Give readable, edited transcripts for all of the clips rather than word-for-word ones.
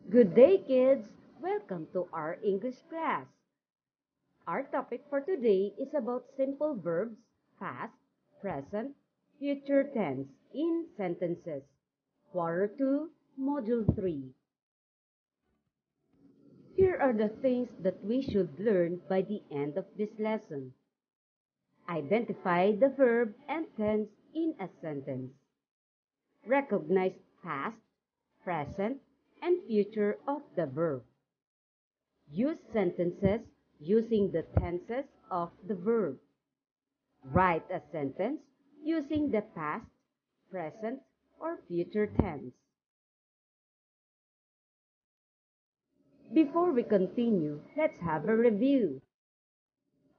Good day, kids! Welcome to our English class. Our topic for today is about simple verbs, past, present, future tense in sentences. Quarter 2, Module 3. Here are the things that we should learn by the end of this lesson. Identify the verb and tense in a sentence. Recognize past, present, and future of the verb. Use sentences using the tenses of the verb. Write a sentence using the past, present, or future tense. Before we continue, let's have a review.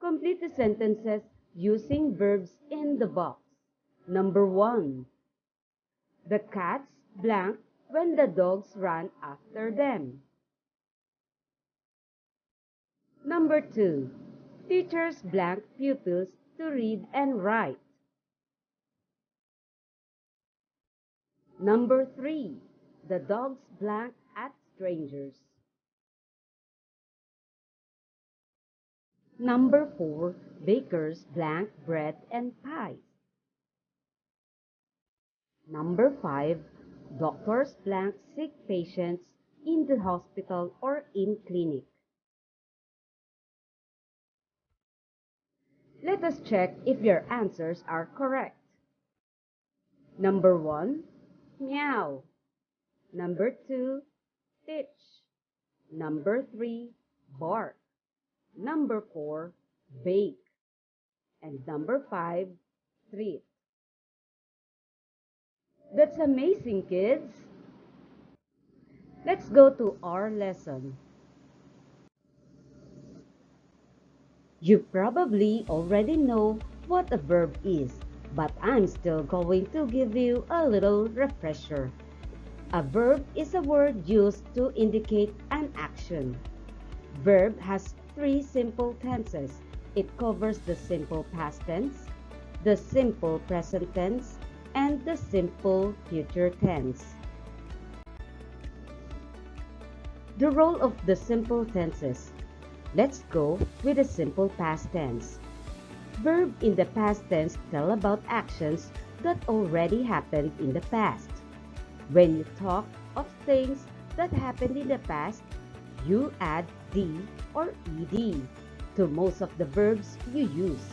Complete the sentences using verbs in the box. Number 1. The cats blank when the dogs ran after them. Number 2. Teachers blank pupils to read and write. Number 3. The dogs blank at strangers. Number 4. Bakers blank bread and pies. Number 5. Doctors blank sick patients in the hospital or in clinic. Let us check if your answers are correct. Number 1. Meow. Number 2. Stitch. Number 3. Bark. Number 4. Bake. And number 5. Treat. That's amazing, kids! Let's go to our lesson. You probably already know what a verb is, but I'm still going to give you a little refresher. A verb is a word used to indicate an action. Verb has 3 simple tenses. It covers the simple past tense, the simple present tense, and the simple future tense. The role of the simple tenses. Let's go with the simple past tense. Verb in the past tense tell about actions that already happened in the past. When you talk of things that happened in the past, you add "d" or "ed" to most of the verbs you use.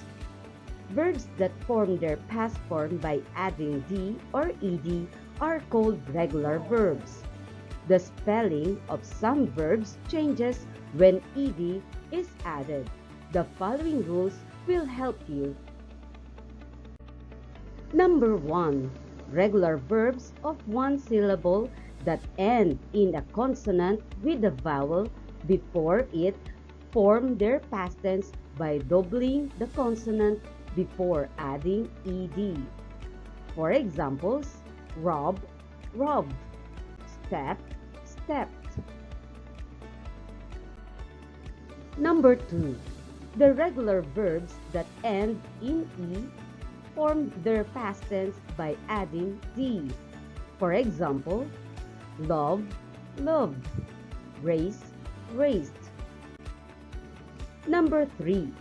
Verbs that form their past form by adding "d" or "ed" are called regular verbs. The spelling of some verbs changes when "ed" is added. The following rules will help you. Number 1. Regular verbs of one syllable that end in a consonant with a vowel before it form their past tense by doubling the consonant before adding "ed". For examples, rob, robbed, step, stepped. Number 2. The regular verbs that end in "e" form their past tense by adding "d". For example, love, loved, race, raced. Number 3.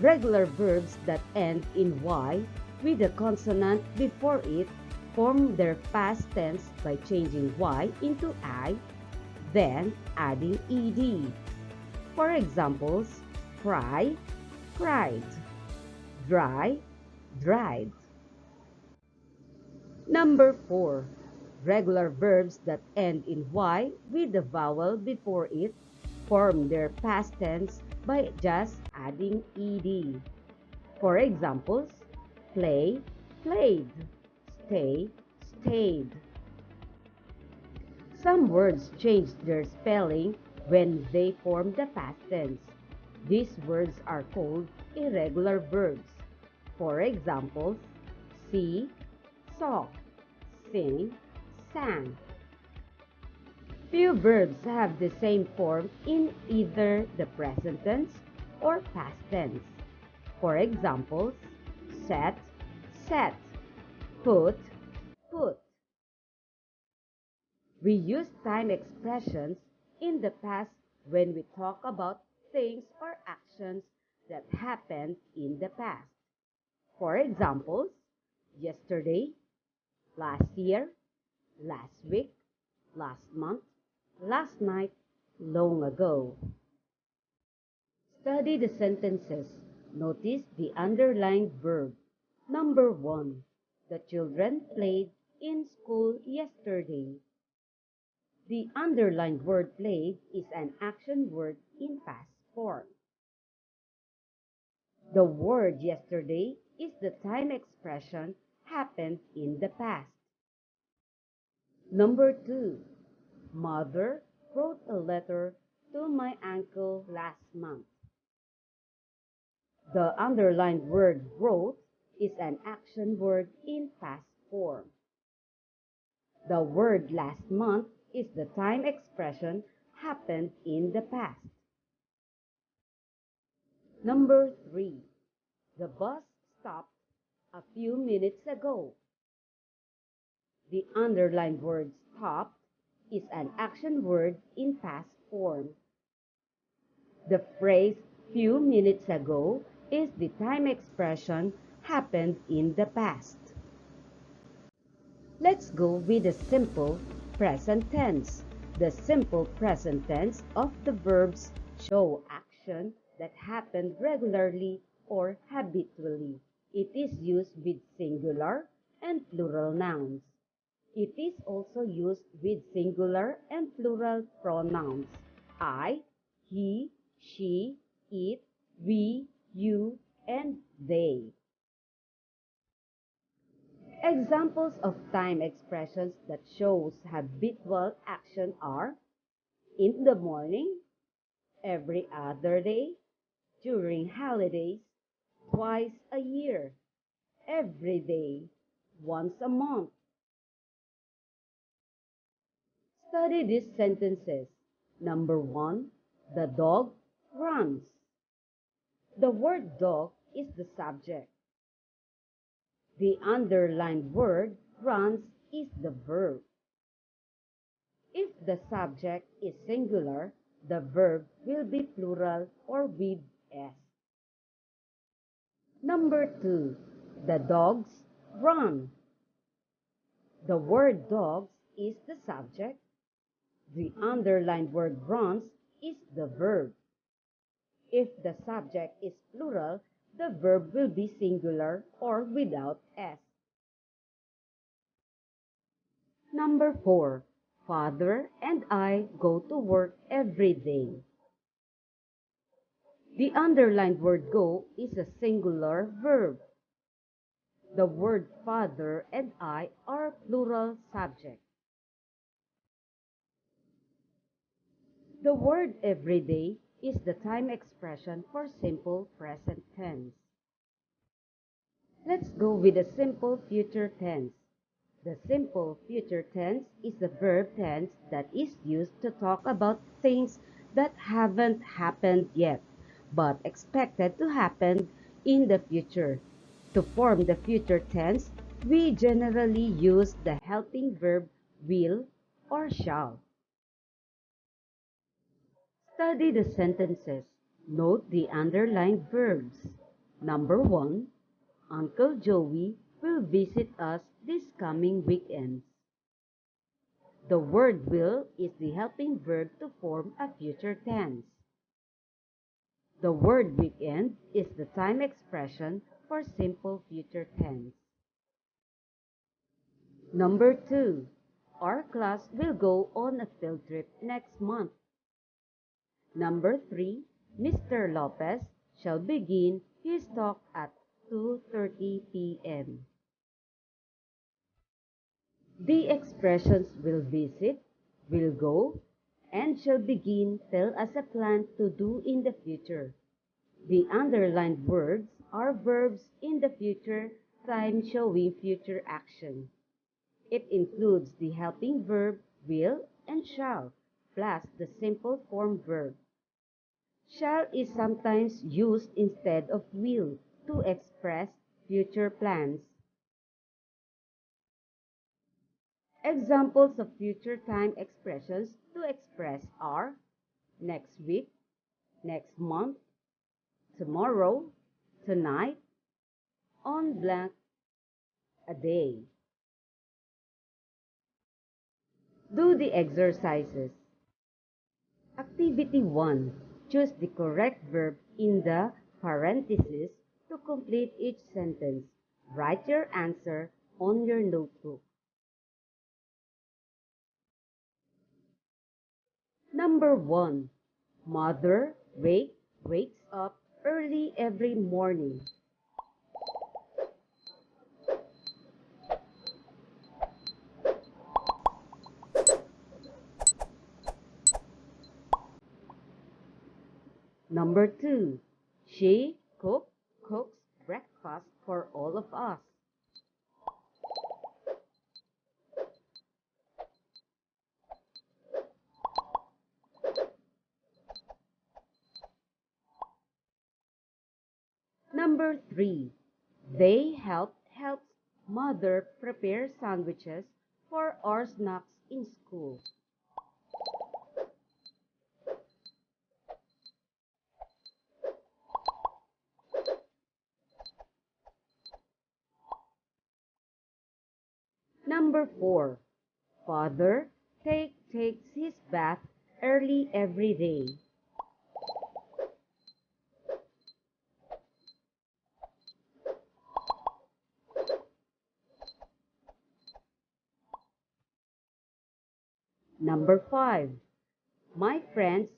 Regular verbs that end in "y" with a consonant before it form their past tense by changing "y" into "I", then adding "ed". For examples, cry, cried, dry, dried. Number 4. Regular verbs that end in "y" with the vowel before it form their past tense by just adding "ed". For examples, play, played, stay, stayed. Some words change their spelling when they form the past tense. These words are called irregular verbs. For examples, see, saw, sing, sang. Few verbs have the same form in either the present tense or past tense. For examples, set, set, put, put. We use time expressions in the past when we talk about things or actions that happened in the past. For examples, yesterday, last year, last week, last month, last night, long ago. Study the sentences. Notice the underlined verb. Number 1. The children played in school yesterday. The underlined word played is an action word in past form. The word yesterday is the time expression happened in the past. Number 2. Mother wrote a letter to my uncle last month. The underlined word wrote is an action word in past form. The word last month is the time expression happened in the past. Number 3. The bus stopped a few minutes ago. The underlined word stopped is an action word in past form. The phrase few minutes ago is the time expression happened in the past. Let's go with the simple present tense. The simple present tense of the verbs show action that happened regularly or habitually. It is used with singular and plural nouns. It is also used with singular and plural pronouns. I, he, she, it, we, you, and they. Examples of time expressions that shows habitual action are in the morning, every other day, during holidays, twice a year, every day, once a month. Study these sentences. Number 1, the dog runs. The word dog is the subject. The underlined word runs is the verb. If the subject is singular, the verb will be plural or with s. Number 2, the dogs run. The word dogs is the subject. The underlined word runs is the verb. If the subject is plural, the verb will be singular or without s. Number 4, Father and I go to work every day. The underlined word go is a singular verb. The word father and I are plural subject. The word every day is the time expression for simple present tense. Let's go with the simple future tense. The simple future tense is the verb tense that is used to talk about things that haven't happened yet, but expected to happen in the future. To form the future tense, we generally use the helping verb will or shall. Study the sentences. Note the underlined verbs. Number 1, Uncle Joey will visit us this coming weekend. The word will is the helping verb to form a future tense. The word weekend is the time expression for simple future tense. Number 2, our class will go on a field trip next month. Number 3, Mr. Lopez shall begin his talk at 2:30 p.m. The expressions will visit, will go, and shall begin tell us a plan to do in the future. The underlined words are verbs in the future time showing future action. It includes the helping verb will and shall, plus the simple form verb. Shall is sometimes used instead of will to express future plans. Examples of future time expressions to express are next week, next month, tomorrow, tonight, on blank a day. Do the exercises. Activity 1. Choose the correct verb in the parentheses to complete each sentence. Write your answer on your notebook. Number 1. Mother wakes up early every morning. Number 2. She cooks breakfast for all of us. Number 3. They helps mother prepare sandwiches for our snacks in school. Number 4. Father takes his bath early every day. Number 5. My friends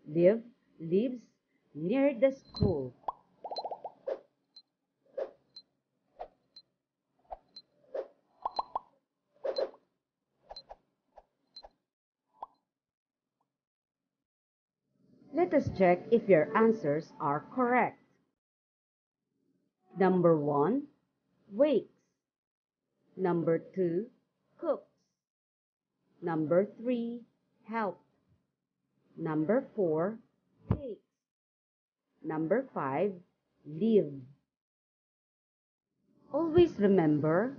lives near the school. Let us check if your answers are correct. Number 1, wakes. Number 2, cooks. Number 3, help. Number 4, takes. Number 5, live. Always remember,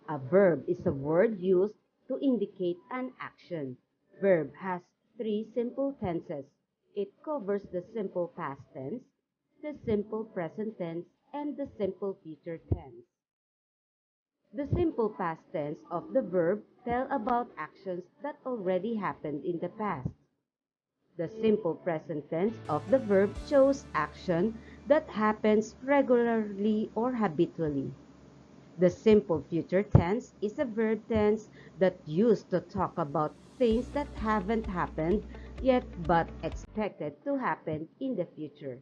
a verb is a word used to indicate an action. Verb has three simple tenses. It covers the simple past tense, the simple present tense, and the simple future tense. The simple past tense of the verb tell about actions that already happened in the past. The simple present tense of the verb shows action that happens regularly or habitually. The simple future tense is a verb tense that used to talk about things that haven't happened yet but expected to happen in the future.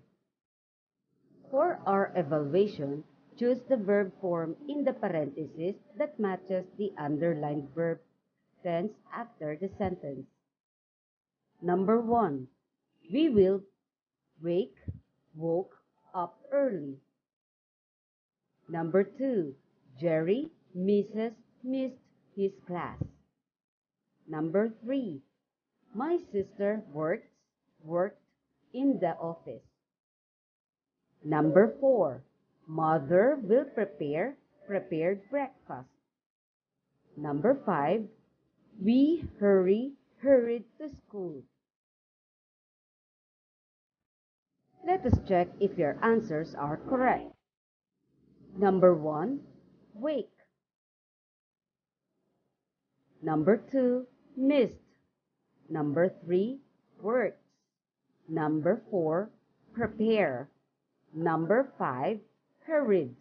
For our evaluation, choose the verb form in the parentheses that matches the underlined verb tense after the sentence. Number 1. We will woke up early. Number 2. Jerry missed his class. Number 3. My sister worked in the office. Number 4. Mother will prepared breakfast. Number 5. We hurried to school. Let us check if your answers are correct. Number 1. Wake. Number 2. Missed. Number 3. Works. Number 4. Prepare. Number 5. Hurried.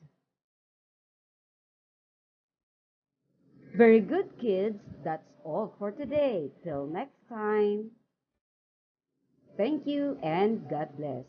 Very good, kids. That's all for today. Till next time. Thank you and God bless.